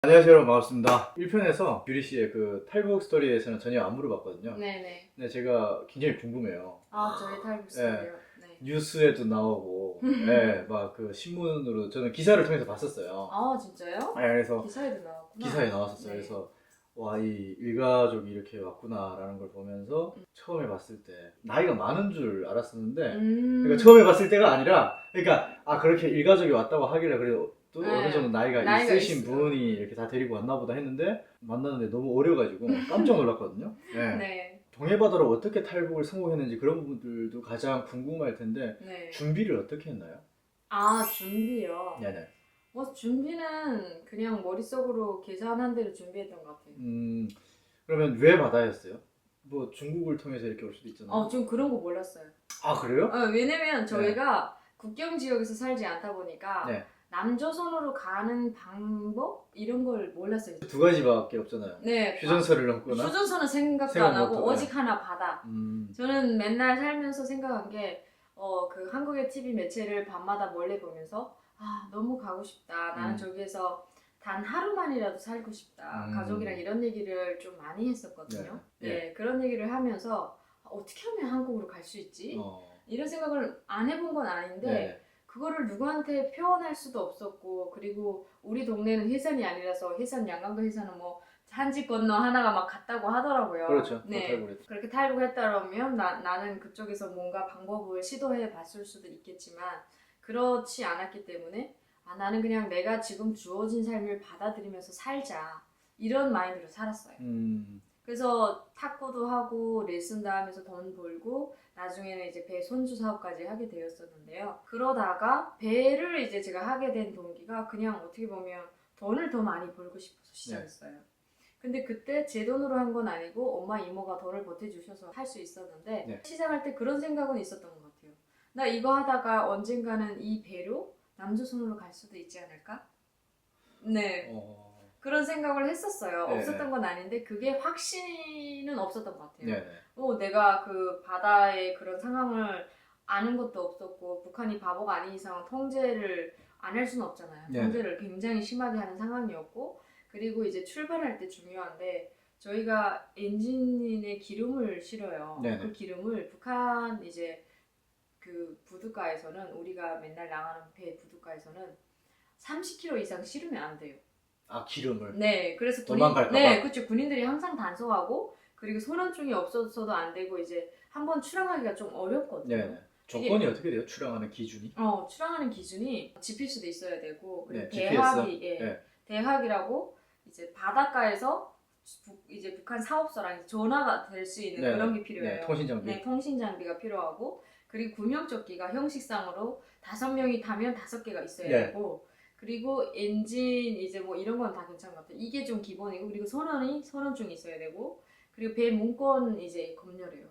안녕하세요 여러분, 반갑습니다. 1편에서 규리씨의 그 탈북 스토리에서는 전혀 안 물어봤거든요. 네네. 근데 제가 굉장히 궁금해요. 저희 탈북 스토리요. 네. 뉴스에도 나오고 막 그 신문으로 저는 기사를 통해서 봤었어요. 진짜요? 그래서 기사에도 나왔구나. 기사에 나왔었어요. 네. 그래서 와, 이 일가족이 이렇게 왔구나 라는 걸 보면서 처음에 봤을 때 나이가 많은 줄 알았었는데 그러니까 처음에 봤을 때가 아니라 그러니까 그렇게 일가족이 왔다고 하길래 그래도 또 네. 어느 정도 나이가 있으신 있어요. 분이 이렇게 다 데리고 왔나 보다 했는데 만났는데 너무 어려가지고 깜짝 놀랐거든요. 네. 동해바다로 어떻게 탈북을 성공했는지 그런 부분들도 가장 궁금할 텐데 네. 준비를 어떻게 했나요? 준비요. 네네. 준비는 그냥 머릿속으로 계산한 대로 준비했던 것 같아요. 그러면 왜 바다였어요? 뭐 중국을 통해서 이렇게 올 수도 있잖아요. 좀 그런 거 몰랐어요. 아, 그래요? 왜냐면 저희가 국경 지역에서 살지 않다 보니까 네. 남조선으로 가는 방법? 이런 걸 몰랐어요. 두 가지밖에 없잖아요. 네. 휴전선을 넘거나. 휴전선은 생각도 생각 안 하고 못하고, 오직 하나 바다. 저는 맨날 살면서 생각한 게 그 한국의 TV 매체를 밤마다 몰래 보면서 너무 가고 싶다. 나는 저기에서 단 하루만이라도 살고 싶다. 가족이랑 이런 얘기를 좀 많이 했었거든요. 네, 그런 얘기를 하면서 어떻게 하면 한국으로 갈 수 있지? 이런 생각을 안 해본 건 아닌데 그거를 누구한테 표현할 수도 없었고, 그리고 우리 동네는 해산이 아니라서 해산, 양강도 해산은 뭐 한지 건너 하나가 막 같다고 하더라고요. 그렇죠. 네. 그렇게 탈북했다면 나는 그쪽에서 뭔가 방법을 시도해 봤을 수도 있겠지만 그렇지 않았기 때문에 나는 그냥 내가 지금 주어진 삶을 받아들이면서 살자, 이런 마인드로 살았어요. 그래서 탁구도 하고 레슨도 하면서 돈 벌고 나중에는 이제 배 손주 사업까지 하게 되었었는데요. 그러다가 배를 이제 제가 하게 된 동기가 그냥 어떻게 보면 돈을 더 많이 벌고 싶어서 시작했어요. 근데 그때 제 돈으로 한 건 아니고 엄마 이모가 돈을 보태주셔서 할 수 있었는데 시작할 때 그런 생각은 있었던 것 같아요. 나 이거 하다가 언젠가는 이 배로 남조선으로 갈 수도 있지 않을까? 네. 그런 생각을 했었어요. 없었던 건 아닌데 그게 확신은 없었던 것 같아요. 내가 그 바다의 그런 상황을 아는 것도 없었고 북한이 바보가 아닌 이상 통제를 안 할 수는 없잖아요. 통제를 굉장히 심하게 하는 상황이었고, 그리고 이제 출발할 때 중요한데 저희가 엔진에 기름을 실어요. 그 기름을 북한 이제 그 부둣가에서는, 우리가 맨날 나가는 배 부둣가에서는 30km 이상 실으면 안 돼요. 기름을? 네, 그래서 그렇죠. 군인들이 항상 단속하고, 그리고 소년증이 없어서도 안 되고 이제 한번 출항하기가 좀 어렵거든요. 조건이 어떻게 돼요? 출항하는 기준이? 출항하는 기준이 GPS도 있어야 되고, 그리고 GPS? 대학이라고 이제 바닷가에서 이제 북한 사업소랑 전화가 될 수 있는 그런 게 필요해요. 통신 장비. 통신 장비가 필요하고, 그리고 구명조끼가 형식상으로 5명이 타면 5개가 있어야 되고, 그리고 엔진 이제 뭐 이런 건 다 괜찮은 것 같아요. 이게 좀 기본이고, 그리고 선원증이 있어야 되고, 그리고 배 문건 이제 검열해요.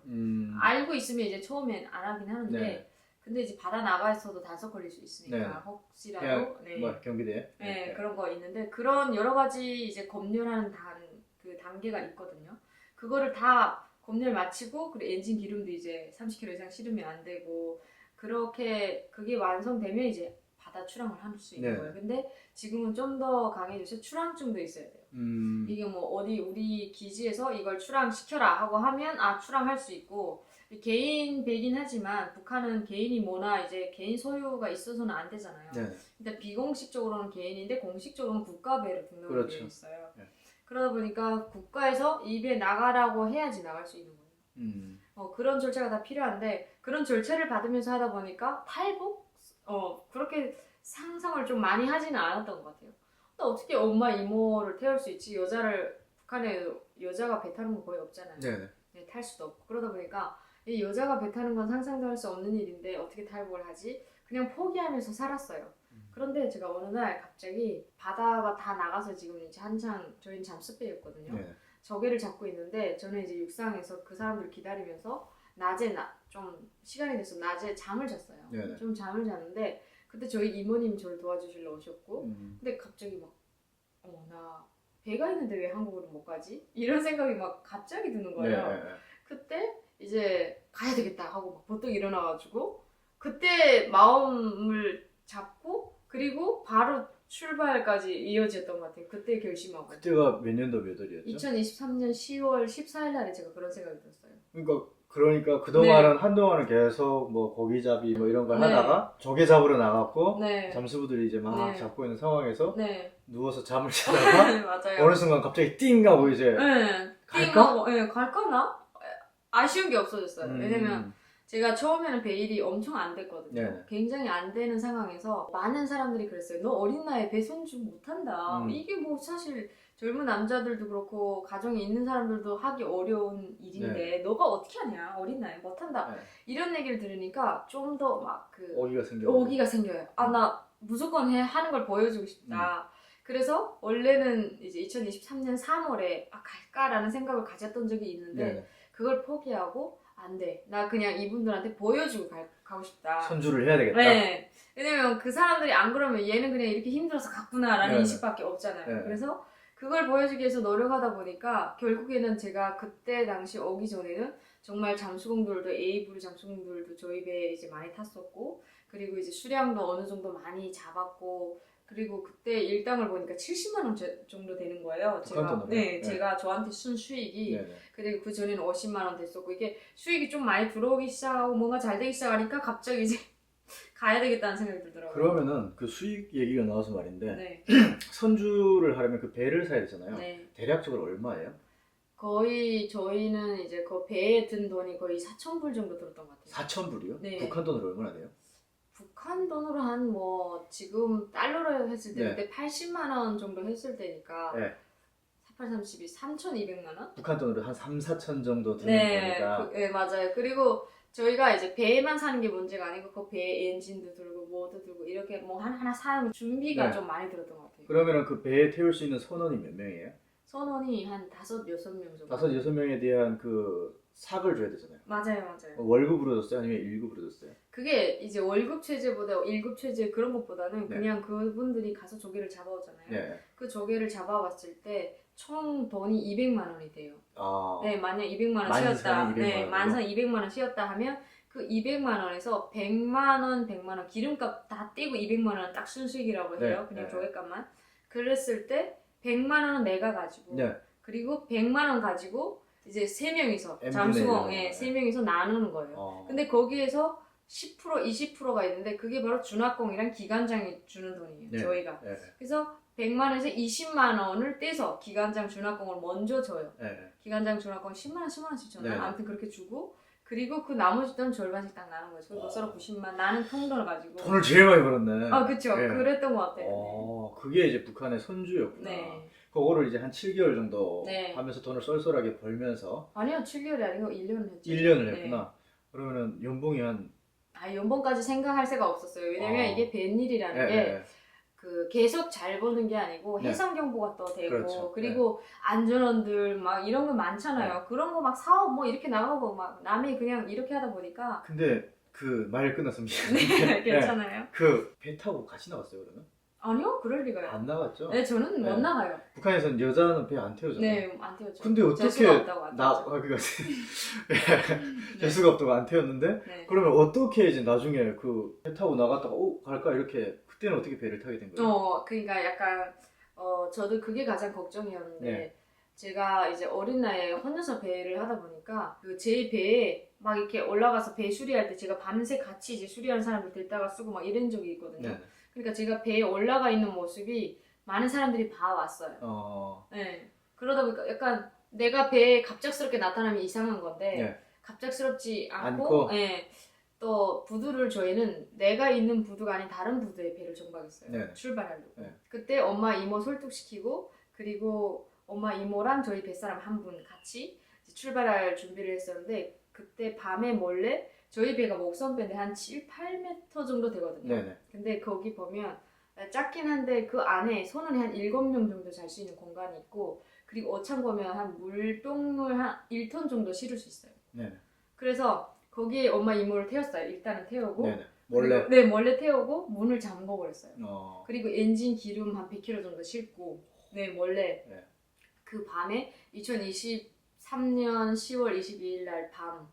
알고 있으면 이제 처음엔 안 하긴 하는데 근데 이제 바다 나가서도 단속 걸릴 수 있으니까 혹시라도 뭐 경비대 그런 거 있는데, 그런 여러 가지 이제 검열하는 그 단계가 있거든요. 그거를 다 검열 마치고, 그리고 엔진 기름도 이제 30km 이상 실으면 안 되고, 그렇게 그게 완성되면 이제 바다 출항을 할 수 있는 거예요. 근데 지금은 좀 더 강해져서 출항증도 있어야 돼요. 이게 뭐 어디 우리 기지에서 이걸 출항시켜라 하고 하면 출항할 수 있고, 개인 배긴 하지만 북한은 개인이 뭐나 이제 개인 소유가 있어서는 안 되잖아요. 근데 비공식적으로는 개인인데 공식적으로는 국가배로 등록이 되어 있어요. 그러다 보니까 국가에서 이 배 나가라고 해야지 나갈 수 있는 거예요. 그런 절차가 다 필요한데, 그런 절차를 받으면서 하다 보니까 탈북? 그렇게 상상을 좀 많이 하지는 않았던 것 같아요. 또 어떻게 엄마 이모를 태울 수 있지? 북한에 여자가 배 타는 건 거의 없잖아요. 탈 수도 없고. 그러다 보니까 이 여자가 배 타는 건 상상도 할 수 없는 일인데 어떻게 탈북을 하지? 그냥 포기하면서 살았어요. 그런데 제가 어느 날 갑자기 바다가 다 나가서 지금 이제 한창 저희는 잠수배였거든요. 저기를 잡고 있는데 저는 이제 육상에서 그 사람들 기다리면서 낮에 좀 시간이 돼서 낮에 잠을 잤어요. 좀 잠을 잤는데 그때 저희 이모님이 저를 도와주시러 오셨고, 근데 갑자기 막 나 배가 있는데 왜 한국으로 못 가지? 이런 생각이 막 갑자기 드는 거예요. 그때 이제 가야 되겠다 하고 막 벌떡 일어나가지고 그때 마음을 잡고, 그리고 바로 출발까지 이어졌던 것 같아요. 그때 결심하고. 그때가 몇 년도 몇 월이었죠? 2023년 10월 14일 날에 제가 그런 생각이 들었어요. 그러니까 그동안은 한동안은 계속 뭐 고기잡이 뭐 이런 걸 네. 하다가 조개 잡으러 나가고 네. 잠수부들이 이제 막 네. 잡고 있는 상황에서 네. 누워서 잠을 자다가 맞아요. 어느 순간 갑자기 띵 하고 이제 네. 갈까? 띵하고, 네, 갈까나? 아쉬운 게 없어졌어요. 왜냐면 제가 처음에는 베일이 엄청 안 됐거든요. 네. 굉장히 안 되는 상황에서 많은 사람들이 그랬어요. 너 어린 나이에 배 손주 못한다. 이게 뭐 사실 젊은 남자들도 그렇고 가정에 있는 사람들도 하기 어려운 일인데 너가 어떻게 하냐. 어린 나이에 못한다. 네. 이런 얘기를 들으니까 좀 더 막 그 오기가 생겨요. 아, 나 무조건 하는 걸 보여주고 싶다. 그래서 원래는 이제 2023년 3월에 갈까라는 생각을 가졌던 적이 있는데 네. 그걸 포기하고 안 돼. 나 그냥 이분들한테 보여주고 가고 싶다. 선주를 해야 되겠다. 네. 왜냐면 그 사람들이 안 그러면 얘는 그냥 이렇게 힘들어서 갔구나라는 네. 인식밖에 없잖아요. 네. 그래서 그걸 보여주기 위해서 노력하다 보니까 결국에는 제가 그때 당시 오기 전에는 정말 잠수공들도 A부류 잠수공들도 저희 배에 이제 많이 탔었고 그리고 이제 수량도 어느 정도 많이 잡았고 그리고 그때 일당을 보니까 70만 원 정도 되는 거예요. 제가 저한테 순 수익이 네. 그리고 그 전에는 50만 원 됐었고 이게 수익이 좀 많이 들어오기 시작하고 뭔가 잘 되기 시작하니까 갑자기 이제 가야 되겠다는 생각이 들더라고요. 그러면은 그 수익 얘기가 나와서 말인데 네. 선주를 하려면 그 배를 사야 되잖아요. 네. 대략적으로 얼마예요? 거의 저희는 이제 그 배에 든 돈이 거의 4,000불 정도 들었던 것 같아요. 4,000불이요? 네. 북한 돈으로 얼마나 돼요? 북한 돈으로 한 뭐 지금 달러로 했을 때 네. 그때 80만 원 정도 했을 때니까 네. 4832 3,200만 원? 북한 돈으로 한 3, 4천 정도 드는 네, 거니까. 네 맞아요. 그리고 저희가 이제 배만 사는 게 문제가 아니고 그 배에 엔진도 들고 뭐도 들고 이렇게 뭐 하나 사면 준비가 네. 좀 많이 들었던 것 같아요. 그러면은 그 배에 태울 수 있는 선원이 몇 명이에요? 선원이 한 5, 6명 정도. 5, 6명에 대한 그 삭을 줘야 되잖아요. 맞아요. 월급으로 줬어요? 아니면 1급으로 줬어요? 그게 이제 월급 체제보다 1급 체제 그런 것보다는 네. 그냥 그분들이 가서 조개를 잡아오잖아요. 네. 그 조개를 잡아왔을 때 총 돈이 200만 원이 돼요. 아. 네, 만약 200만 원 만선이 씌웠다. 200만 네, 원으로? 만선 200만 원 씌웠다 하면 그 200만 원에서 100만 원, 100만 원 기름값 다 떼고 200만 원은 딱 순수익이라고 해요. 네, 그냥 네. 조개값만. 그랬을 때 100만 원은 내가 가지고 네. 그리고 100만 원 가지고 이제 3명이서 M분의 잠수공 일로. 3명이서 나누는 거예요. 근데 거기에서 10%, 20%가 있는데 그게 바로 준학공이랑 기관장이 주는 돈이에요. 네. 저희가. 네. 그래서 100만 원에서 20만 원을 떼서 기관장 준학공을 먼저 줘요. 네. 기관장 준학공 10만 원, 10만 원씩 줬나? 네. 아무튼 그렇게 주고 그리고 그 나머지 돈 절반씩 딱 나눈 거죠. 그리고 서로 90만 나는 통돈을 가지고. 돈을 제일 많이 벌었네. 아, 그쵸. 네. 그랬던 것 같아요. 그게 이제 북한의 선주였구나. 네. 그거를 이제 한 7개월 정도 네. 하면서 돈을 쏠쏠하게 벌면서 아니요, 7개월이 아니고 1년을 했죠. 1년을 네. 했구나. 그러면은 연봉이 한 연봉까지 생각할 새가 없었어요. 왜냐면 이게 뱃일이라는 게 그 계속 잘 버는 게 아니고 해상 경보가 또 되고 그렇죠. 그리고 안전원들 막 이런 거 많잖아요. 그런 거 막 사업 뭐 이렇게 나가고 막 남이 그냥 이렇게 하다 보니까 근데 그 말 끝났으면 네, 괜찮아요. 그 배 타고 같이 나갔어요 그러면? 아니요, 그럴 리가요. 안 나갔죠? 네, 저는 못 나가요. 북한에서는 여자는 배 안 태우잖아요. 네, 안 태웠죠. 근데 어떻게 재수가 없다고 안 태웠죠. 재수가 없다고 안 태웠는데 네. 그러면 어떻게 이제 나중에 그 배 타고 나갔다가 갈까 이렇게 그때는 어떻게 배를 타게 된 거예요? 그러니까 약간 저도 그게 가장 걱정이었는데 네. 제가 이제 어린 나이에 혼자서 배를 하다 보니까 그 제 배에 막 이렇게 올라가서 배 수리할 때 제가 밤새 같이 이제 수리하는 사람들 데리다가 쓰고 막 이런 적이 있거든요. 네. 그러니까 제가 배에 올라가 있는 모습이 많은 사람들이 봐왔어요. 네. 그러다 보니까 약간 내가 배에 갑작스럽게 나타나면 이상한 건데 네. 갑작스럽지 않고 않고? 네. 또 부두를 저희는 내가 있는 부두가 아닌 다른 부두에 배를 정박했어요. 네. 출발하려고. 네. 그때 엄마 이모 설득시키고 그리고 엄마 이모랑 저희 뱃사람 한 분 같이 출발할 준비를 했었는데 그때 밤에 몰래 저희 배가 목선배인데 한 7, 8m 정도 되거든요. 네네. 근데 거기 보면 작긴 한데 그 안에 선원이 한 7명 정도 잘 수 있는 공간이 있고 그리고 어창 보면 한 물동을 한 1톤 정도 실을 수 있어요. 네네. 그래서 거기에 엄마 이모를 태웠어요. 일단은 태우고 네네. 몰래? 네, 몰래 태우고 문을 잠궈버렸어요. 어. 그리고 엔진 기름 한 100kg 정도 싣고 네, 몰래 네. 그 밤에 2023년 10월 22일 날 밤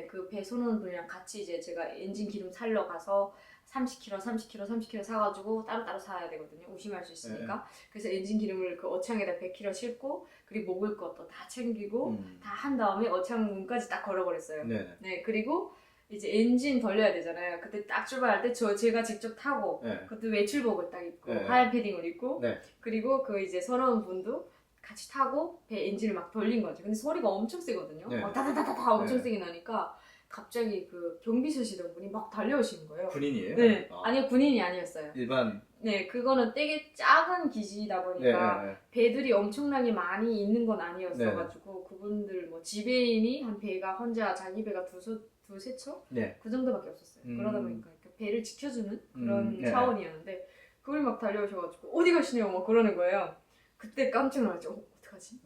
그 배 선원분이랑 같이 이제 제가 엔진 기름 살러 가서 30kg, 30kg, 30kg 사가지고 따로따로 사야 되거든요. 의심할 수 있으니까. 그래서 엔진 기름을 그 어창에다 100kg 싣고 그리고 먹을 것도 다 챙기고 다 한 다음에 어창 문까지 딱 걸어버렸어요. 네네. 네, 그리고 이제 엔진 돌려야 되잖아요. 그때 딱 출발할 때 제가 직접 타고 네. 그때 외출복을 딱 입고 네. 하얀 패딩을 입고 네. 그리고 그 이제 서러운 분도 같이 타고 배 엔진을 막 돌린 거죠. 근데 소리가 엄청 세거든요. 네. 막 다다다다다 엄청 네. 세게 나니까 갑자기 그 경비 서시던 분이 막 달려오시는 거예요. 군인이에요? 네. 아. 아니요, 군인이 아니었어요. 일반. 네, 그거는 되게 작은 기지다 보니까 네. 배들이 엄청나게 많이 있는 건 아니었어가지고 그분들 뭐 지배인이 한 배가 혼자 자기 배가 두세 척? 네. 그 정도밖에 없었어요. 그러다 보니까 이렇게 배를 지켜주는 그런 네. 차원이었는데 그걸 막 달려오셔가지고 어디 가시냐고 막 그러는 거예요. 그때 깜짝 놀랐죠. 어떡하지?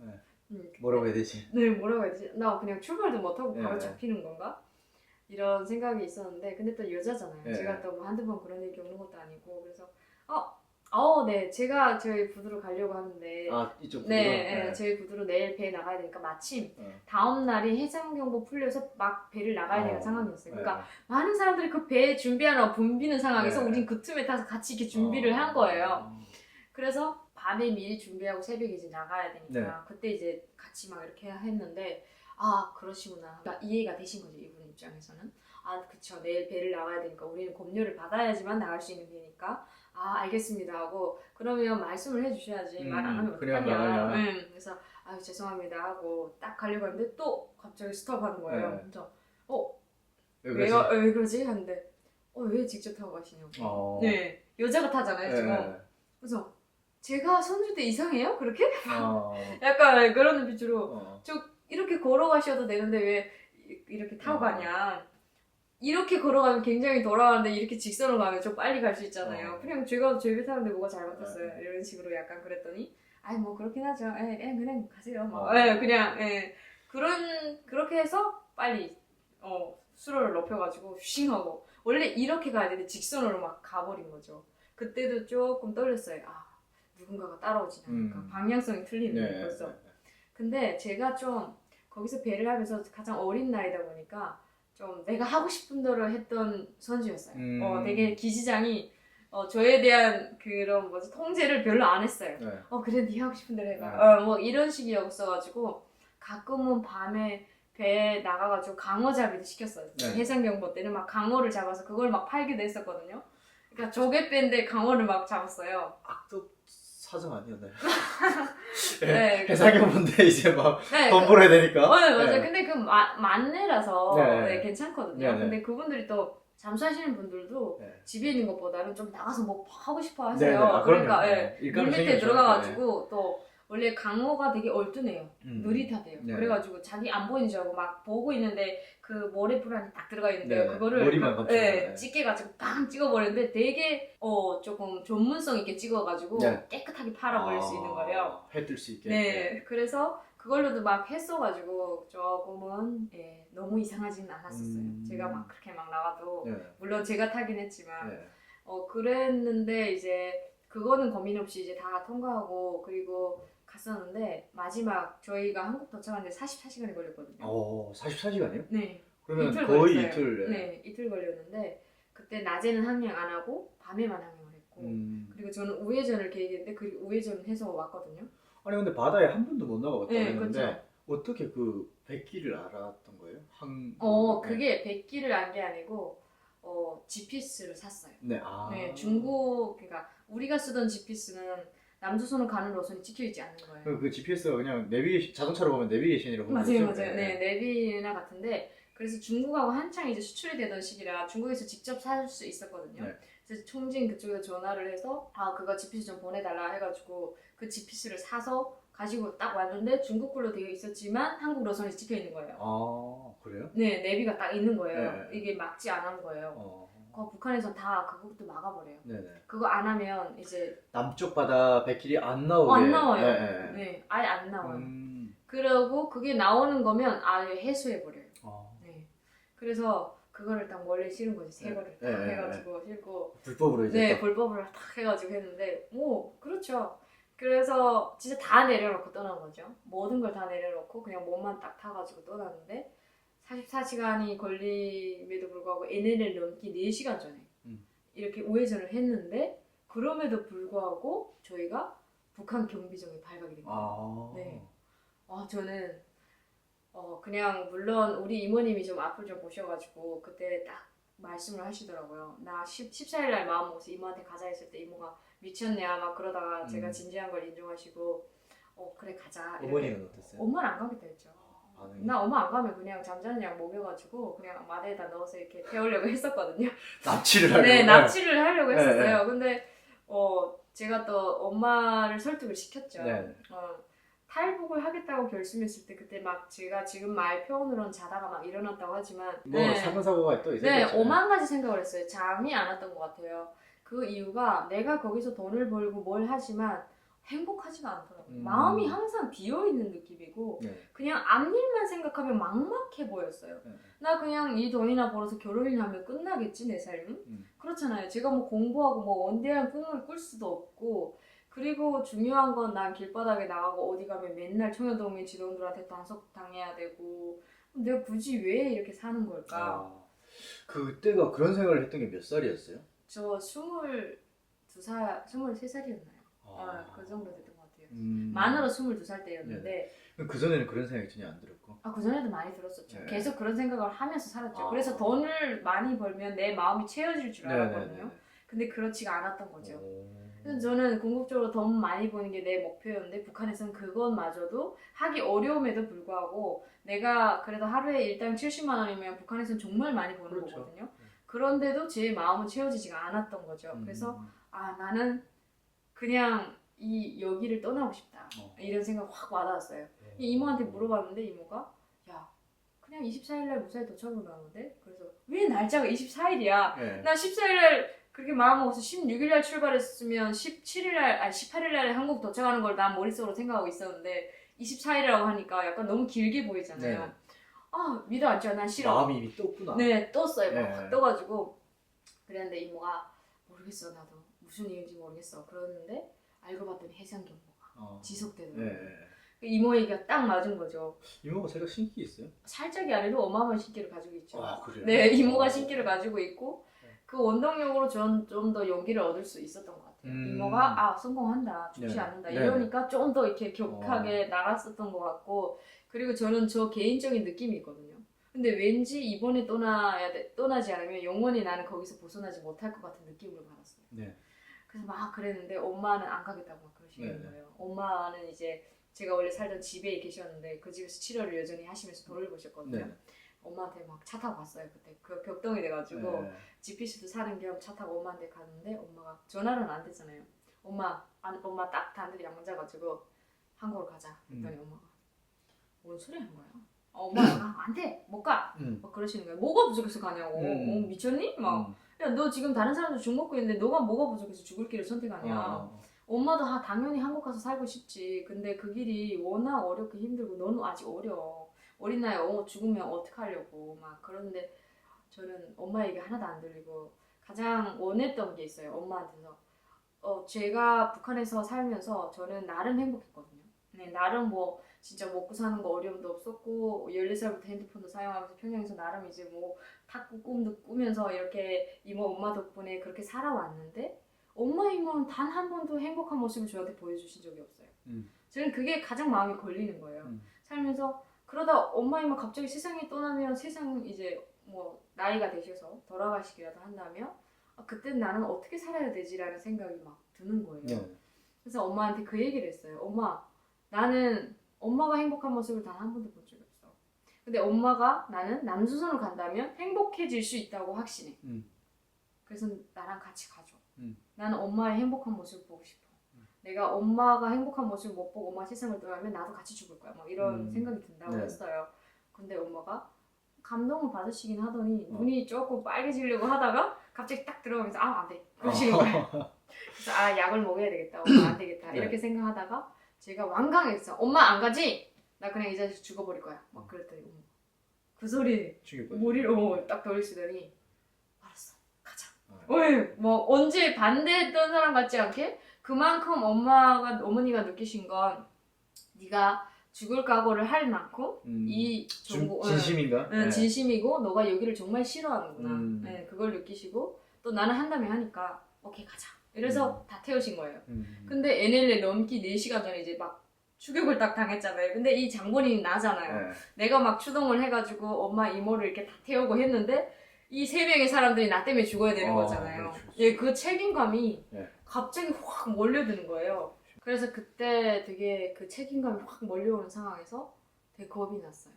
네. 뭐라고 해야 되지? 네, 뭐라고 해야 되지? 나 그냥 출발도 못하고 바로 네. 잡히는 건가? 이런 생각이 있었는데 근데 또 여자잖아요. 네. 제가 또 뭐 한두 번 그런 일 겪는 것도 아니고 그래서 네, 제가 저희 부두로 가려고 하는데 아, 이쪽 부두로? 네, 저희 부두로 내일 배 나가야 되니까 마침 다음 날이 해상경보 풀려서 막 배를 나가야 되는 상황이었어요. 그러니까 많은 사람들이 그 배 준비하느라 붐비는 상황에서 우린 그 틈에 타서 같이 이렇게 준비를 한 거예요. 그래서 밤에 미리 준비하고 새벽에 이제 나가야 되니까 그때 이제 같이 막 이렇게 했는데 그러시구나. 그러니까 이해가 되신 거죠, 이분 입장에서는. 그쵸. 내일 배를 나가야 되니까 우리는 검료를 받아야지만 나갈 수 있는 배니까 알겠습니다 하고 그러면 말씀을 해주셔야지 말 안 하면 어떡하냐. 그래서 죄송합니다 하고 딱 가려고 했는데 또 갑자기 스톱하는 거예요. 그래서 왜 그러지? 하는데 왜 직접 타고 가시냐고. 네, 여자가 타잖아요 지금. 그래서 제가 손줄 때 이상해요? 그렇게? 약간 그런 눈빛으로 저 이렇게 걸어가셔도 되는데 왜 이렇게 타고 가냐. 이렇게 걸어가면 굉장히 돌아가는데 이렇게 직선으로 가면 좀 빨리 갈 수 있잖아요. 그냥 제가 제배 타는데 뭐가 잘못했어요. 이런 식으로 약간 그랬더니 뭐 그렇긴 하죠. 그냥 가세요. 그냥 그렇게 해서 빨리 수로를 높여가지고 휘싱하고 원래 이렇게 가야 되는데 직선으로 막 가버린 거죠. 그때도 조금 떨렸어요. 누군가가 따라오지 않을까. 방향성이 틀리는 벌써. 근데 제가 좀 거기서 배를 하면서 가장 어린 나이다 보니까 좀 내가 하고 싶은 대로 했던 선수였어요. 되게 기지장이 저에 대한 그런 통제를 별로 안 했어요. 그래 네 하고 싶은 대로 해봐. 뭐 이런 식이었어가지고 가끔은 밤에 배에 나가가지고 강어잡이도 시켰어요. 해상경보 때는 막 강어를 잡아서 그걸 막 팔기도 했었거든요. 그러니까 조개배인데 강어를 막 잡았어요. 악덕 사정 아니었나요? 네. 해상경보인데 이제 막 돈 벌어야 되니까. 맞아요. 근데 그 만내라서 괜찮거든요. 근데 그분들이 또 잠수하시는 분들도 집에 있는 것보다는 좀 나가서 뭐 하고 싶어 하세요. 그러니까 물 밑에 들어가가지고 또 원래 강어가 되게 얼큰해요. 느릿하대요. 그래가지고 자기 안 보이는 줄 알고 막 보고 있는데 그 모래불 안에 딱 들어가 있는데요. 그거를 머리만 찌개가지고 빵 찍어버리는데 되게 조금 전문성 있게 찍어가지고 깨끗하게 팔아버릴 수 있는 거예요. 해 뜰 수 있게. 그래서 그걸로도 막 했어가지고 조금은 너무 이상하지는 않았었어요. 제가 막 그렇게 막 나가도 물론 제가 타긴 했지만 그랬는데 이제 그거는 고민 없이 이제 다 통과하고 그리고 갔었는데 마지막 저희가 한국 도착하는데 44시간이 걸렸거든요. 44시간이요? 네. 그러면 이틀 거의 걸렸어요. 이틀. 네, 이틀 걸렸는데 그때 낮에는 항행 안 하고 밤에만 항행을 했고 그리고 저는 우회전을 계획했는데 그 우회전 해서 왔거든요. 아니 근데 바다에 한 번도 못 나가봤다고 했는데 그렇죠. 어떻게 그 백기를 알았던 거예요? 그게 백기를 안 게 아니고 GPS를 샀어요. 네. 중국 그러니까 우리가 쓰던 GPS는 남조선으로 가는 노선이 찍혀있지 않는 거예요. 그 GPS가 그냥 자동차로 보면 내비게이션이라고 맞아요. 내비나 같은데 그래서 중국하고 한창 이제 수출이 되던 시기라 중국에서 직접 살 수 있었거든요. 그래서 총진 그쪽에 전화를 해서 그거 GPS 좀 보내달라 해가지고 그 GPS를 사서 가지고 딱 왔는데 중국 걸로 되어 있었지만 한국 노선이 찍혀 있는 거예요. 그래요? 네, 내비가 딱 있는 거예요. 이게 막지 않은 거예요. 북한에서 다 그것도 막아버려요. 그거 안 하면 이제 남쪽 바다 백길이 안 나오게. 안 나와요. 아예 안 나와요. 그러고 그게 나오는 거면 아예 해수해버려요. 그래서 그거를 딱 멀리 실은 거지. 새 거를 딱 해가지고 실고 불법으로 이제 불법으로 딱 해가지고 했는데 그렇죠. 그래서 진짜 다 내려놓고 떠난 거죠. 모든 걸 다 내려놓고 그냥 몸만 딱 타가지고 떠났는데 44시간이 걸림에도 불구하고 NLL 넘기 4시간 전에 이렇게 우회전을 했는데 그럼에도 불구하고 저희가 북한 경비정에 발각이 된 거예요. 네. 저는 그냥 물론 우리 이모님이 좀 앞을 좀 보셔가지고 그때 딱 말씀을 하시더라고요. 나 14일 날 마음 먹어서 이모한테 가자 했을 때 이모가 미쳤냐 막 그러다가 제가 진지한 걸 인정하시고 그래 가자. 어머니는 어땠어요? 엄마는 안 가겠다 했죠. 나 엄마 안 가면 그냥 잠자는 약 먹여가지고 그냥 마대에다 넣어서 이렇게 태우려고 했었거든요. 납치를 하려고. 네, 납치를 하려고 했었어요. 근데 제가 또 엄마를 설득을 시켰죠. 탈북을 하겠다고 결심했을 때 그때 막 제가 지금 말 표현으로는 자다가 막 일어났다고 하지만 사건 사고가 또 있었죠. 네, 오만 가지 생각을 했어요. 잠이 안 왔던 것 같아요. 그 이유가 내가 거기서 돈을 벌고 뭘 하지만 행복하지가 않더라고요. 마음이 항상 비어있는 느낌이고 그냥 앞일만 생각하면 막막해 보였어요. 나 그냥 이 돈이나 벌어서 결혼이나 하면 끝나겠지 내 삶은? 그렇잖아요. 제가 뭐 공부하고 뭐 원대한 꿈을 꿀 수도 없고 그리고 중요한 건 난 길바닥에 나가고 어디 가면 맨날 청년동민 지도원들한테 단속당해야 되고 내가 굳이 왜 이렇게 사는 걸까? 그때가 그런 생각을 했던 게 몇 살이었어요? 저 22살, 23살이었나요? 그 정도 됐던 것 같아요. 만으로 22살 때였는데 그전에는 그런 생각이 전혀 안 들었고 그전에도 많이 들었었죠. 계속 그런 생각을 하면서 살았죠. 그래서 돈을 많이 벌면 내 마음이 채워질 줄 알았거든요. 근데 그렇지가 않았던 거죠. 그래서 저는 궁극적으로 돈 많이 버는 게 내 목표였는데 북한에서는 그것마저도 하기 어려움에도 불구하고 내가 그래도 하루에 일당 70만 원이면 북한에서는 정말 많이 버는 거거든요. 그런데도 제 마음은 채워지지가 않았던 거죠. 그래서 나는 그냥 여기를 떠나고 싶다. 이런 생각 확 와닿았어요. 이모한테 물어봤는데 이모가 야 그냥 24일날 무사히 도착을 나오는데 그래서 왜 날짜가 24일이야? 나 14일날 그렇게 마음먹어서 16일날 출발했으면 18일날에 한국 도착하는 걸 난 머릿속으로 생각하고 있었는데 24일이라고 하니까 약간 너무 길게 보이잖아요. 믿어 안 줘. 난 싫어. 마음이 이미 떴구나. 네, 떴어요. 확 떠가지고 그랬는데 이모가 모르겠어 나도 무슨 이유인지 모르겠어. 그러는데 알고 봤더니 해상경보가 지속되더라고요. 이모 얘기가 딱 맞은 거죠. 이모가 제가 신기 있어요? 살짝이 아니고 어마어마한 신기를 가지고 있죠. 그래요? 네, 이모가 신기를 가지고 있고 그 원동력으로 전 좀 더 용기를 얻을 수 있었던 것 같아요. 이모가 성공한다, 죽지 않는다 이러니까 좀 더 이렇게 격하게 나갔었던 것 같고 그리고 저는 저 개인적인 느낌이 있거든요. 근데 왠지 이번에 떠나지 않으면 영원히 나는 거기서 벗어나지 못할 것 같은 느낌을 받았어요. 그래서 막 그랬는데 엄마는 안 가겠다고 막 그러시는 거예요. 엄마는 이제 제가 원래 살던 집에 계셨는데 그 집에서 치료를 여전히 하시면서 돈을 버셨거든요. 엄마한테 막 차 타고 갔어요. 그때 그 격동이 돼가지고 GPC도 사는 겸 차 타고 엄마한테 갔는데 엄마가 전화는 안 됐잖아요. 엄마 딱 단둘이 앉아가지고 한국으로 가자. 그랬더니 엄마가 뭔 소리 하는 거야? 엄마가 안 돼, 못 가. 막 그러시는 거예요. 뭐가 부족해서 가냐고. 미쳤니? 막 야 너 지금 다른 사람들 죽 먹고 있는데 너가 뭐가 부족해서 죽을 길을 선택하냐. 엄마도 당연히 한국 가서 살고 싶지. 근데 그 길이 워낙 어렵고 힘들고 너는 아직 어려. 어린 나이에 죽으면 어떡하려고 막 그러는데 저는 엄마 얘기 하나도 안 들리고 가장 원했던 게 있어요. 엄마한테서 제가 북한에서 살면서 저는 나름 행복했거든요. 나름 뭐 진짜 먹고 사는 거 어려움도 없었고 14살부터 핸드폰도 사용하면서 평양에서 나름 이제 뭐 탁구 꿈도 꾸면서 이렇게 이모 엄마 덕분에 그렇게 살아왔는데 엄마 이모는 단 한 번도 행복한 모습을 저한테 보여주신 적이 없어요. 저는 그게 가장 마음에 걸리는 거예요. 살면서 그러다 엄마 이모 갑자기 세상에 떠나면 세상 이제 뭐 나이가 되셔서 돌아가시기라도 한다면 그땐 나는 어떻게 살아야 되지라는 생각이 막 드는 거예요. 그래서 엄마한테 그 얘기를 했어요. 엄마 나는 엄마가 행복한 모습을 단 한 번도 본 적이 없어. 근데 엄마가 나는 남조선을 간다면 행복해질 수 있다고 확신해. 그래서 나랑 같이 가줘. 나는 엄마의 행복한 모습을 보고 싶어. 내가 엄마가 행복한 모습을 못 보고 엄마 세상을 떠나면 나도 같이 죽을 거야. 막 이런 생각이 든다고 했어요. 근데 엄마가 감동을 받으시긴 하더니 눈이 조금 빨개지려고 하다가 갑자기 딱 들어오면서 안 돼. 그러시는 거예요. 그래서 약을 먹어야 되겠다. 엄마 안 되겠다. 이렇게 생각하다가 제가 완강했어. 엄마 안 가지? 나 그냥 이 자식 죽어버릴 거야. 막 그랬더니 그 소리 머리로 딱 돌리시더니 알았어. 가자. 뭐 언제 반대했던 사람 같지 않게 그만큼 어머니가 느끼신 건 네가 죽을 각오를 할 만큼 이 진심인가? 진심이고 너가 여기를 정말 싫어하는구나. 그걸 느끼시고 또 나는 한다면 하니까 오케이 가자. 이래서 다 태우신 거예요. 음. 근데 NLL 넘기 4시간 전에 이제 막 추격을 딱 당했잖아요. 근데 이 장본인이 나잖아요. 네. 내가 막 추동을 해가지고 엄마 이모를 이렇게 다 태우고 했는데 이 3명의 사람들이 나 때문에 죽어야 되는 거잖아요. 그렇죠. 예, 그 책임감이 네. 갑자기 확 몰려드는 거예요. 그래서 그때 되게 그 책임감이 확 몰려오는 상황에서 되게 겁이 났어요.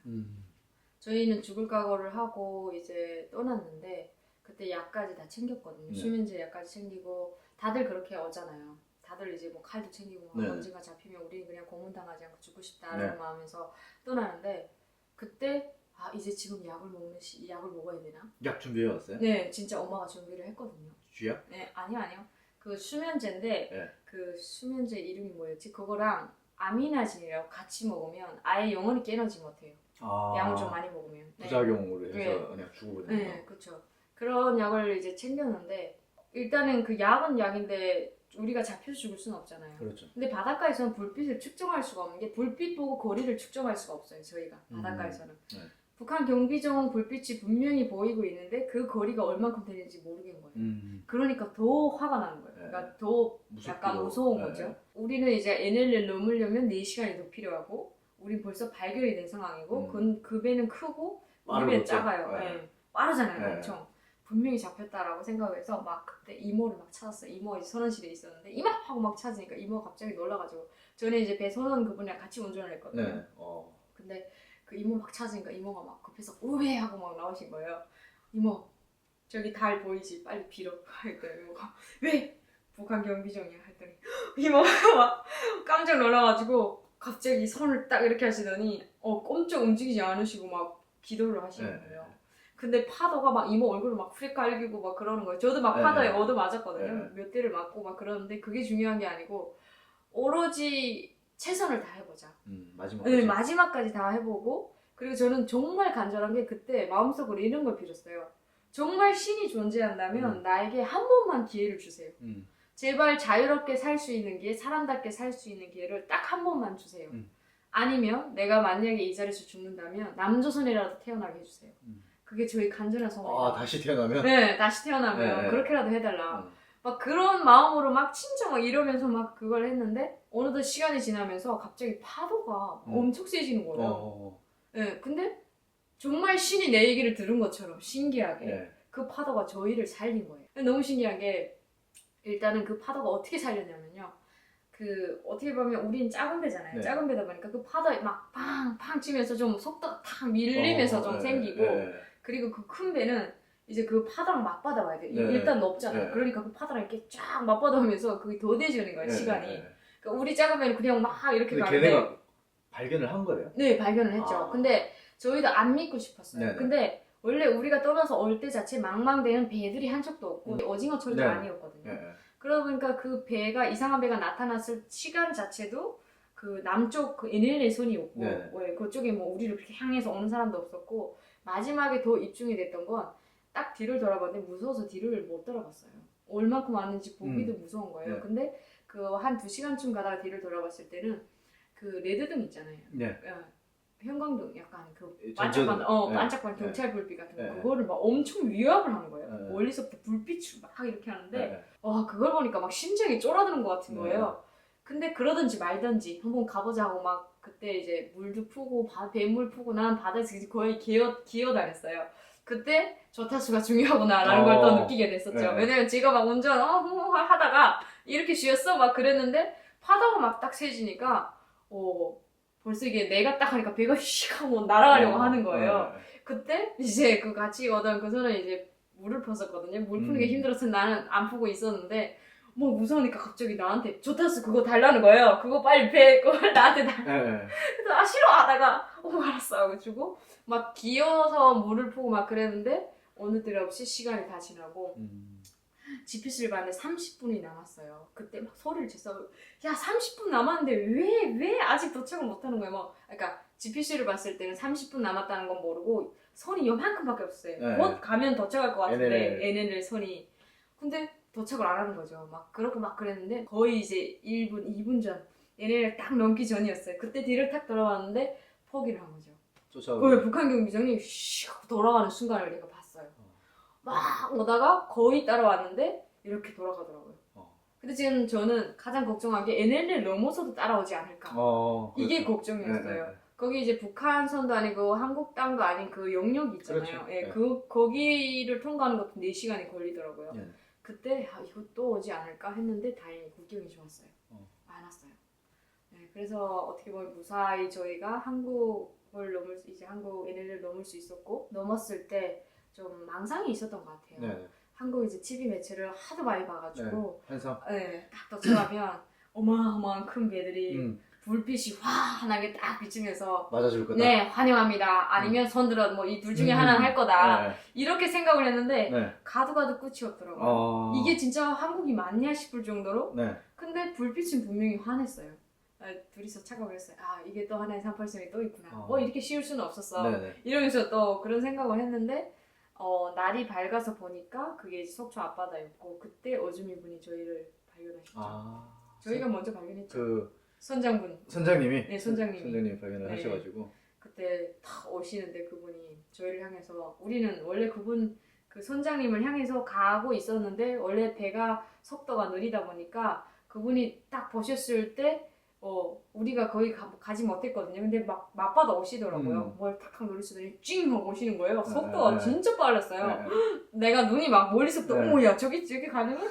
저희는 죽을 각오를 하고 이제 떠났는데 그때 약까지 다 챙겼거든요. 네. 수면제 약까지 챙기고 다들 그렇게 오잖아요. 다들 이제 뭐 칼도 챙기고 막 네. 언젠가 잡히면 우리는 그냥 고문당하지 않고 죽고 싶다라는 네. 마음에서 떠나는데 그때 아 이제 지금 약을 먹어야 되나? 약 준비해 왔어요? 네, 진짜 엄마가 준비를 했거든요. 쥐약? 네, 아니요. 그 수면제인데 네. 그 수면제 이름이 뭐였지? 그거랑 아미나진이라고 같이 먹으면 아예 영원히 깨어나지 못해요. 아, 양을 좀 많이 먹으면. 네. 부작용으로 해서 네. 그냥 죽어버리는 거. 네, 그렇죠. 그런 약을 이제 챙겼는데 일단은 그 약은 약인데 우리가 잡혀서 죽을 수는 없잖아요. 그렇죠. 근데 바닷가에서는 불빛을 측정할 수가 없는 게 불빛 보고 거리를 측정할 수가 없어요. 저희가 바닷가에서는. 네. 북한 경비정 불빛이 분명히 보이고 있는데 그 거리가 얼만큼 되는지 모르겠는 거예요. 그러니까 더 화가 나는 거예요. 그러니까 더 약간 무서운 거죠. 우리는 이제 NLL 넘으려면 4시간이 더 필요하고 우린 벌써 발견이 된 상황이고 그 배는 크고 우리 배는 작아요. 네. 네. 빠르잖아요. 네. 엄청. 분명히 잡혔다라고 생각해서 막 그때 이모를 막 찾았어요. 이모가 이제 선원실에 있었는데 이마 하고 막 찾으니까 이모가 갑자기 놀라가지고 저는 이제 배 선원 그분이랑 같이 운전을 했거든요. 네. 근데 그 이모 막 찾으니까 이모가 막 급해서 우회 하고 막 나오신 거예요. 이모 저기 달 보이지? 빨리 빌어. 했더니 이모가 왜? 북한 경비정이야 했더니 이모가 막 깜짝 놀라가지고 갑자기 손을 딱 이렇게 하시더니 꼼짝 움직이지 않으시고 막 기도를 하시는 거예요. 근데 파도가 막 이모 얼굴을 막 휘갈기고 막 그러는 거예요. 저도 막 파도에 얻어 맞았거든요. 몇 대를 맞고 막 그러는데 그게 중요한 게 아니고 오로지 최선을 다해보자. 마지막까지. 네, 마지막까지 다 해보고 그리고 저는 정말 간절한 게 그때 마음속으로 이런 걸 빌었어요. 정말 신이 존재한다면 나에게 한 번만 기회를 주세요. 제발 자유롭게 살 수 있는 기회, 사람답게 살 수 있는 기회를 딱 한 번만 주세요. 아니면 내가 만약에 이 자리에서 죽는다면 남조선이라도 태어나게 해주세요. 그게 저희 간절한 소망이에요. 아, 다시 태어나면? 네, 다시 태어나면 네. 그렇게라도 해달라. 막 그런 마음으로 막 진짜 막 이러면서 막 그걸 했는데 어느덧 시간이 지나면서 갑자기 파도가 엄청 세지는 거예요. 네, 근데 정말 신이 내 얘기를 들은 것처럼 신기하게 그 파도가 저희를 살린 거예요. 너무 신기한 게 일단은 그 파도가 어떻게 살렸냐면요. 그 어떻게 보면 우린 작은 배잖아요. 네. 작은 배다 보니까 그 파도에 막 팡팡 치면서 좀 속도가 탁 밀리면서 좀 생기고 그리고 그 큰 배는 이제 그 파도랑 맞받아 와야 돼요. 일단 높잖아요. 그러니까 그 파도랑 이렇게 쫙 맞받아오면서 그게 더뎌지는 거예요. 시간이. 그러니까 우리 작은 배는 그냥 막 이렇게 근데 가는데 걔네가 발견을 한 거예요? 네, 발견을 했죠. 근데 저희도 안 믿고 싶었어요. 네네. 근데 원래 우리가 떠나서 올 때 자체 망망대는 배들이 한 척도 없고 오징어철도 네. 아니었거든요. 그러다 보니까 그 배가 이상한 배가 나타났을 시간 자체도 그 남쪽 그 NLL 선이었고 왜 그쪽에 뭐 우리를 그렇게 향해서 오는 사람도 없었고 마지막에 더 입중이 됐던 건 딱 뒤를 돌아봤는데 무서워서 뒤를 못 돌아봤어요. 얼만큼 왔는지 보기도 무서운 거예요. 근데 그 한 2시간쯤 가다가 뒤를 돌아봤을 때는 그 레드등 있잖아요. 형광등 약간 그 반짝반짝 경찰 불빛 같은 거 그거를 막 엄청 위협을 하는 거예요. 멀리서부터 불빛을 막 이렇게 하는데 와 그걸 보니까 막 심장이 쫄아드는 것 같은 거예요. 근데 그러든지 말든지 한번 가보자 하고 막 그때 이제 물도 푸고 뱀물 푸고 난 바다에서 거의 기어다녔어요. 그때 조타수가 중요하구나라는 걸 또 느끼게 됐었죠. 왜냐면 제가 막 운전 하다가 이렇게 쉬었어 막 그랬는데 파도가 막 딱 세지니까 벌써 이게 내가 딱 하니까 배가 휙 하고 날아가려고 하는 거예요. 그때 이제 그 같이 오던 그 선은 이제 물을 폈었거든요. 물 푸는 게 힘들어서 나는 안 푸고 있었는데 뭐 무서우니까 갑자기 나한테 조타스 그거 달라는 거예요. 그거 빨리 그걸 나한테 그래서 싫어 하다가 알았어 하고 주고 막 기어서 물을 푸고 막 그랬는데 어느 때가 없이 시간이 다 지나고 GPS를 봤는데 30분이 남았어요. 그때 막 소리를 쳤어. 야 30분 남았는데 왜 아직 도착을 못하는 거야. 막 그러니까 GPS를 봤을 때는 30분 남았다는 건 모르고 선이 요만큼밖에 없어요. 곧 가면 도착할 것 같은데 NLL 선이. 근데 도착을 안 하는 거죠. 막 그렇게 막 그랬는데 거의 이제 1분, 2분 전 NLL 딱 넘기 전이었어요. 그때 뒤를 탁 돌아왔는데 포기를 한 거죠. 북한 경비정이 슉 돌아가는 순간을 내가 봤어요. 막 오다가 거의 따라왔는데 이렇게 돌아가더라고요. 근데 지금 저는 가장 걱정한 게 NLL을 넘어서도 따라오지 않을까. 이게 그렇죠. 걱정이었어요. 네. 거기 이제 북한선도 아니고 한국 땅도 아닌 그 영역 있잖아요. 그렇죠. 예, 네. 거기를 통과하는 것도 4시간이 걸리더라고요. 네. 그때 이거 또 오지 않을까 했는데 다행히 국경이 좋았어요. 안 왔어요. 네, 그래서 어떻게 보면 무사히 저희가 한국을 이제 한국 NLL을 넘을 수 있었고, 넘었을 때 좀 망상이 있었던 것 같아요. 네. 한국 이제 TV 매체를 하도 많이 봐가지고, 한상. 네, 딱 도착하면 어마어마한 큰 배들이 불빛이 환하게 딱 비치면서 맞아줄 거다. 네, 환영합니다. 아니면 손들어 뭐 이 둘 중에 하나는 할 거다. 네. 이렇게 생각을 했는데 네. 가도 끝이 없더라고요. 이게 진짜 한국이 맞냐 싶을 정도로. 네. 근데 불빛은 분명히 환했어요. 둘이서 착각을 했어요. 아, 이게 또 하나의 38선이 또 있구나. 뭐 이렇게 쉬울 수는 없었어. 네네. 이러면서 또 그런 생각을 했는데 날이 밝아서 보니까 그게 속초 앞바다였고, 그때 어주미 분이 저희를 발견하셨죠. 저희가 먼저 발견했죠. 선장님이. 네, 선장님이 발견을 네. 하셔가지고 그때 탁 오시는데 그분이 저희를 향해서, 우리는 원래 그 선장님을 향해서 가고 있었는데 원래 배가 속도가 느리다 보니까 그분이 딱 보셨을 때 우리가 거의 가지 못했거든요. 근데 막 맞받아 오시더라고요. 뭘 탁탁 누르시더니 찡 하고 오시는 거예요. 속도가 진짜 빨랐어요. 내가 눈이 막 멀리서부터 어머야 저기 가능해?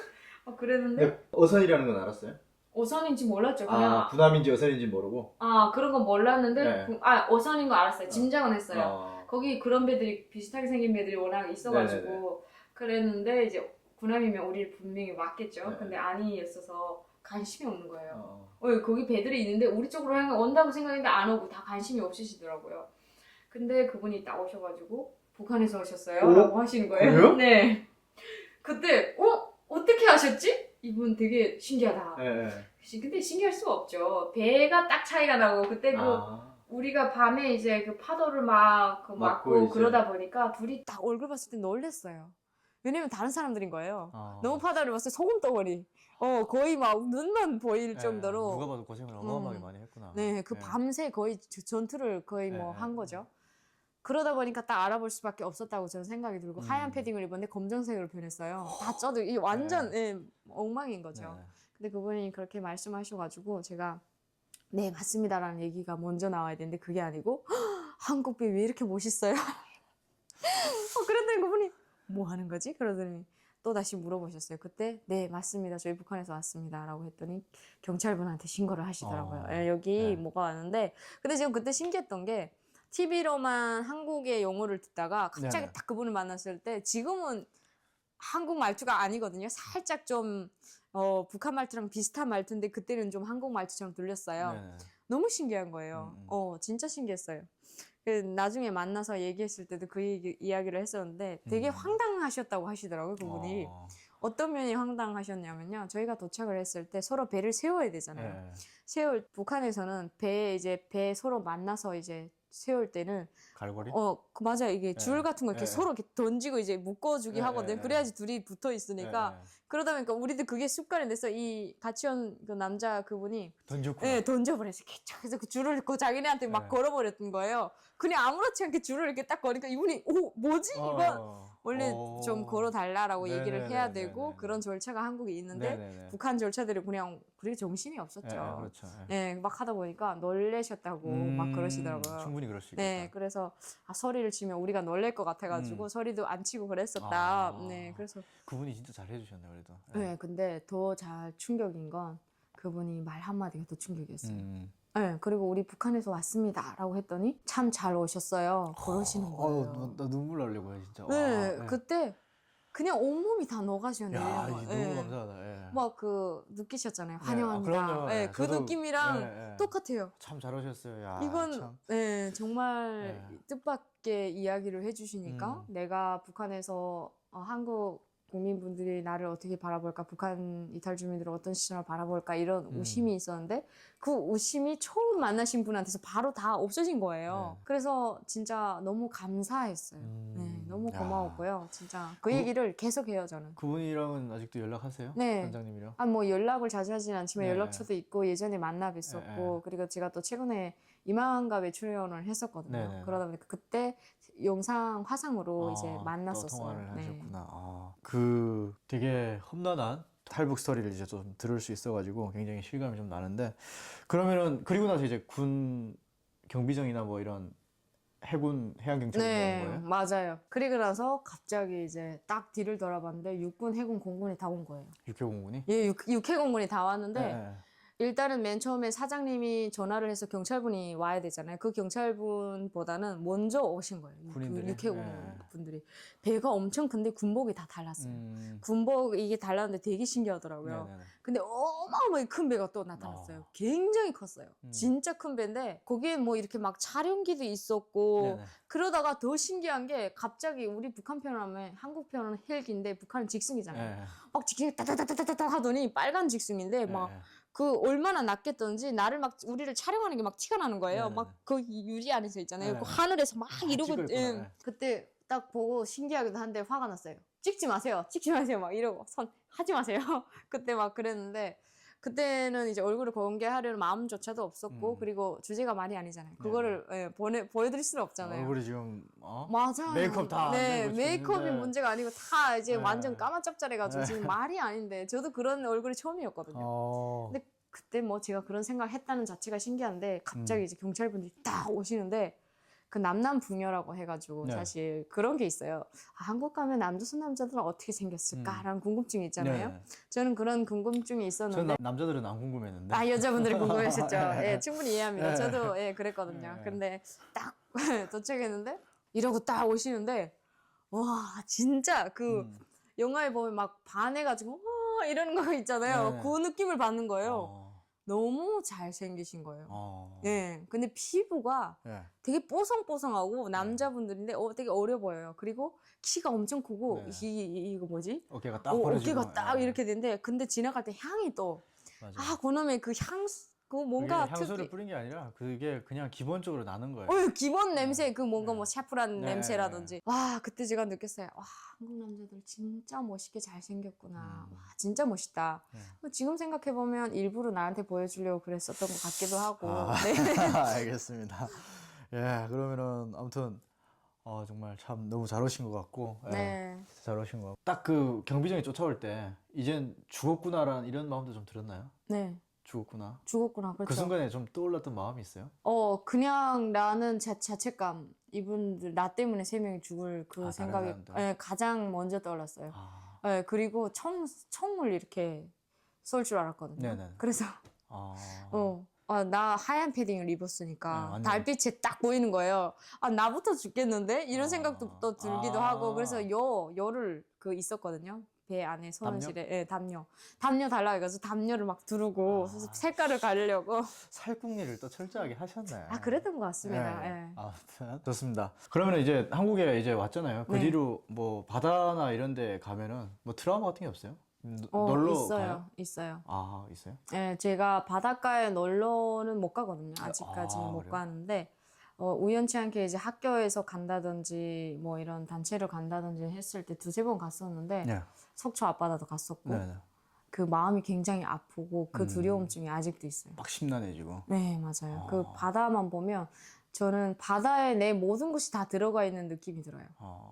그랬는데 어선이라는 건 알았어요? 어선인지 몰랐죠. 그냥 군함인지 어선인지 모르고. 그런 건 몰랐는데 네. 어선인 거 알았어요. 짐작은 했어요. 거기 그런 배들이 비슷하게 생긴 배들이 워낙 있어가지고. 네네네. 그랬는데 이제 군함이면 우리를 분명히 맞겠죠. 네. 근데 아니었어서 관심이 없는 거예요. 거기 배들이 있는데 우리 쪽으로 온다고 생각했는데 안 오고 다 관심이 없으시더라고요. 근데 그분이 딱 오셔가지고 북한에서 오셨어요? 라고 하시는 거예요. 그래요? 네. 그때 어떻게 하셨지? 이분 되게 신기하다. 네. 근데 신기할 수가 없죠. 배가 딱 차이가 나고 그때 우리가 밤에 이제 그 파도를 막 맞고 그러다 보니까 둘이 딱 얼굴 봤을 때 놀랬어요. 왜냐면 다른 사람들인 거예요. 너무 파도를 봤을 때 소금 덩어리. 거의 막 눈만 보일 정도로. 누가 봐도 고생을 어마어마하게 많이 했구나. 네, 밤새 거의 전투를 거의 한 거죠. 그러다 보니까 딱 알아볼 수밖에 없었다고 저는 생각이 들고, 하얀 패딩을 입었는데 검정색으로 변했어요. 다 쪄도 이 완전 엉망인 거죠. 근데 그분이 그렇게 말씀하셔가지고 제가 네 맞습니다라는 얘기가 먼저 나와야 되는데 그게 아니고 한국배 왜 이렇게 멋있어요? 그랬더니 그분이 뭐 하는 거지? 그러더니 또 다시 물어보셨어요. 그때 네 맞습니다. 저희 북한에서 왔습니다. 라고 했더니 경찰분한테 신고를 하시더라고요. 여기 뭐가 왔는데. 근데 지금 그때 신기했던 게 TV로만 한국의 용어를 듣다가 갑자기 딱 그분을 만났을 때 지금은 한국 말투가 아니거든요. 살짝 좀 북한 말투랑 비슷한 말투인데 그때는 좀 한국 말투처럼 들렸어요. 너무 신기한 거예요. 진짜 신기했어요. 나중에 만나서 얘기했을 때도 그 이야기를 했었는데 되게 황당하셨다고 하시더라고요. 그분이. 어떤 면이 황당하셨냐면요. 저희가 도착을 했을 때 서로 배를 세워야 되잖아요. 북한에서는 배 서로 만나서 이제 세울 때는 갈고리? 맞아요. 이게 줄 같은 거 이렇게 서로 이렇게 던지고 이제 묶어주기 하거든요. 그래야지 둘이 붙어 있으니까. 그러다 보니까 우리도 그게 습관이 돼서 이 같이 온 그 남자 그분이 던져버렸어요. 그래서 그 줄을 자기네한테 막 걸어버렸던 거예요. 그냥 아무렇지 않게 줄을 이렇게 딱 거니까 이분이 뭐지 이건 원래 좀 걸어달라라고 얘기를 해야 되고 그런 절차가 한국에 있는데 북한 절차들이 그냥 그렇게 정신이 없었죠. 그렇죠. 막 하다 보니까 놀래셨다고 막 그러시더라고요. 충분히 그럴 수 있겠다. 네, 그래서 소리를 치면 우리가 놀랄 것 같아가지고 소리도 안 치고 그랬었다. 네, 그래서 그분이 진짜 잘 해주셨네 그래도. 네, 근데 더 잘 충격인 건 그분이 말 한마디가 더 충격이었어요. 네, 그리고 우리 북한에서 왔습니다 라고 했더니 참 잘 오셨어요 그러시는 거예요. 나 눈물 나려고요 진짜. 네, 그때 그냥 온몸이 다 녹아지네요. 너무 감사하다. 막 느끼셨잖아요. 환영합니다. 그럼요. 그 느낌이랑 똑같아요. 참 잘 오셨어요. 이건 참. 정말 뜻밖의 이야기를 해주시니까 내가 북한에서 한국 국민분들이 나를 어떻게 바라볼까, 북한 이탈 주민들을 어떤 시선으로 바라볼까 이런 의심이 있었는데 그 웃음이 처음 만나신 분한테서 바로 다 없어진 거예요. 네. 그래서 진짜 너무 감사했어요. 네, 너무 야. 고마웠고요. 진짜 그 얘기를 계속 해요, 저는. 그분이랑은 아직도 연락하세요? 네. 원장님이랑? 아, 뭐 연락을 자주 하진 않지만 네. 연락처도 있고 예전에 만나 뵀었고 네. 그리고 제가 또 최근에 이만갑에 출연을 했었거든요. 네. 그러다 보니까 그때 영상 화상으로 이제 또 만났었어요. 통화를 네. 하셨구나. 그 되게 험난한 탈북 스토리를 이제 좀 들을 수 있어가지고 굉장히 실감이 좀 나는데, 그러면은 그리고 나서 이제 군 경비정이나 뭐 이런 해군 해양경찰이 네, 나온 거예요? 맞아요. 그리고 나서 갑자기 이제 딱 뒤를 돌아봤는데 육군, 해군, 공군이 다 온 거예요. 육해공군이? 예, 육해공군이 다 왔는데 네. 일단은 맨 처음에 사장님이 전화를 해서 경찰분이 와야 되잖아요. 그 경찰분보다는 먼저 오신 거예요. 군인들이? 그 육해공 네. 분들이. 배가 엄청 큰데 군복이 다 달랐어요. 군복 이게 달랐는데 되게 신기하더라고요. 네네네. 근데 어마어마하게 큰 배가 또 나타났어요. 굉장히 컸어요. 진짜 큰 배인데 거기에 뭐 이렇게 막 촬영기도 있었고 네네. 그러다가 더 신기한 게 갑자기 우리 북한 편 하면 한국 편은 헬기인데 북한은 직승이잖아요. 네. 막 직승이 따다다다다다 하더니 빨간 직승인데 막 네. 그 얼마나 낮겠던지 나를 막 우리를 촬영하는 게 막 티가 나는 거예요. 네네. 막 그 유리 안에서 있잖아요. 네. 그 하늘에서 막 이러고 찍고 있구나. 예. 네. 그때 딱 보고 신기하기도 한데 화가 났어요. 찍지 마세요. 찍지 마세요. 막 이러고 손 하지 마세요. 그때 막 그랬는데 그때는 이제 얼굴을 공개하려는 마음조차도 없었고 그리고 주제가 말이 아니잖아요. 그거를 예, 보여드릴 수는 없잖아요. 얼굴이 지금 맞아요. 메이크업 다안 네, 되고 메이크업이 있는데. 문제가 아니고 다 이제 네. 완전 까만짭짤해가지고 지금 말이 아닌데 저도 그런 얼굴이 처음이었거든요. 근데 그때 뭐 제가 그런 생각을 했다는 자체가 신기한데 갑자기 이제 경찰분들이 딱 오시는데 그 남남북녀라고 해가지고 네. 사실 그런 게 있어요. 아, 한국 가면 남조선 남자들은 어떻게 생겼을까라는 궁금증이 있잖아요. 네. 저는 그런 궁금증이 있었는데 저는 남자들은 안 궁금했는데. 아, 여자분들이 궁금하셨죠. 예, 충분히 이해합니다. 네. 저도 예, 그랬거든요. 네. 근데 딱 도착했는데 이러고 딱 오시는데 와, 진짜 그 영화에 보면 막 반해가지고 와 이러는 거 있잖아요. 네. 그 느낌을 받는 거예요. 너무 잘생기신 거예요. 예, 근데 피부가 예. 되게 뽀송뽀송하고 남자분들인데 되게 어려 보여요. 그리고 키가 엄청 크고 네. 이거 뭐지? 어깨가 딱 벌어지고. 어깨가 딱 예. 이렇게 되는데 근데 지나갈 때 향이 또 맞아요. 아, 그놈의 그 향수, 그 뭔가 그게 향수를 특이. 뿌린 게 아니라 그게 그냥 기본적으로 나는 거예요. 기본 냄새, 그 뭔가 뭐 샤프란 네. 냄새라든지. 와, 그때 제가 느꼈어요. 와, 한국 남자들 진짜 멋있게 잘생겼구나. 와, 진짜 멋있다. 지금 생각해보면 일부러 나한테 보여주려고 그랬었던 것 같기도 하고. 네. 알겠습니다. 예, 그러면은 아무튼 정말 참 너무 잘 오신 것 같고, 예, 네. 진짜 잘 오신 것 같고, 딱 그 경비정이 쫓아올 때 이젠 죽었구나라는 이런 마음도 좀 들었나요? 네. 죽었구나. 죽었구나. 그렇죠. 그 순간에 좀 떠올랐던 마음이 있어요? 그냥 나는 자책감. 이분들, 나 때문에 3명이 죽을 그 다른 생각이 사람들? 예, 가장 먼저 떠올랐어요. 아, 예, 그리고 총을 이렇게 쏠 줄 알았거든요. 네네. 그래서, 나 하얀 패딩을 입었으니까 네, 완전. 달빛에 딱 보이는 거예요. 아, 나부터 죽겠는데? 이런 생각도 또 들기도 하고. 그래서 열을 있었거든요. 배 안에 소원실에. 예, 담요. 담요 달라고 해가지고 담요를 막 두르고 색깔을 가리려고. 살궁리를 또 철저하게 하셨네. 아, 그랬던 것 같습니다. 예. 예. 아무튼 좋습니다. 그러면 이제 한국에 이제 왔잖아요. 그 네. 뒤로 뭐 바다나 이런 데 가면은 뭐 트라우마 같은 게 없어요? 놀러 있어요. 가요? 있어요. 아, 있어요? 예, 제가 바닷가에 놀러는 못 가거든요. 아직까지는 못 그래요? 가는데, 우연치 않게 이제 학교에서 간다든지, 뭐 이런 단체를 간다든지 했을 때 2-3번 갔었는데, 네. 속초 앞바다도 갔었고, 네네. 그 마음이 굉장히 아프고, 그 두려움증이 아직도 있어요. 막 심란해지고. 네, 맞아요. 그 바다만 보면, 저는 바다에 내 모든 것이 다 들어가 있는 느낌이 들어요.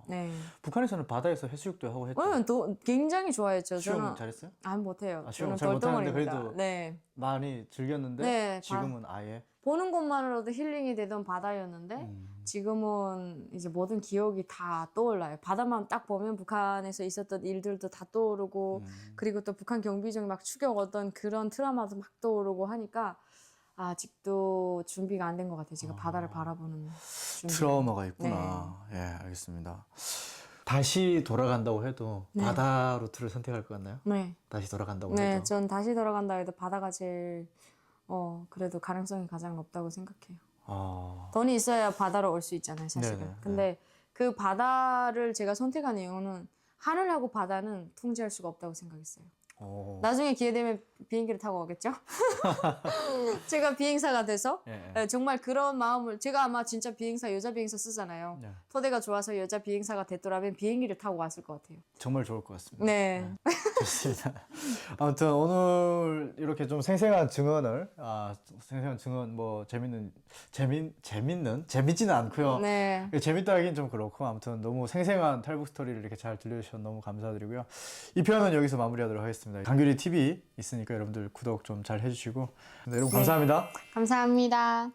네. 북한에서는 바다에서 해수욕도 하고 했죠. 굉장히 좋아했죠. 수영 저는 잘했어요? 안 못해요. 아, 수영 저는 잘 못하는데 돌덩어리입니다. 그래도 네. 많이 즐겼는데 네, 지금은 아예 보는 것만으로도 힐링이 되던 바다였는데 지금은 이제 모든 기억이 다 떠올라요. 바다만 딱 보면 북한에서 있었던 일들도 다 떠오르고 그리고 또 북한 경비정 막 추격 어떤 그런 트라우마도 막 떠오르고 하니까 아직도 준비가 안 된 것 같아요. 제가 바다를 바라보는 준비. 트라우마가 있구나. 예, 알겠습니다. 다시 돌아간다고 해도 바다 루트를 선택할 것 같나요? 네. 다시 돌아간다고 네, 해도. 전 다시 돌아간다 해도 바다가 제일 그래도 가능성이 가장 높다고 생각해요. 돈이 있어야 바다로 올 수 있잖아요, 사실은. 네네, 근데 그 바다를 제가 선택한 이유는 하늘하고 바다는 통제할 수가 없다고 생각했어요. 나중에 기회 되면 비행기를 타고 오겠죠? 제가 비행사가 돼서 예. 정말 그런 마음을 제가 아마 진짜 비행사 여자 비행사 쓰잖아요. 네. 토대가 좋아서 여자 비행사가 됐더라면 비행기를 타고 왔을 것 같아요. 정말 좋을 것 같습니다. 네. 좋습니다. 아무튼 오늘 이렇게 좀 생생한 증언을 생생한 증언 뭐 재밌지는 않고요. 네. 재밌다 하긴 좀 그렇고 아무튼 너무 생생한 탈북 스토리를 이렇게 잘 들려주셔서 너무 감사드리고요. 이 편은 여기서 마무리하도록 하겠습니다. 강규리 TV 있으니까 여러분들 구독 좀 잘 해주시고 여러분 감사합니다. 감사합니다.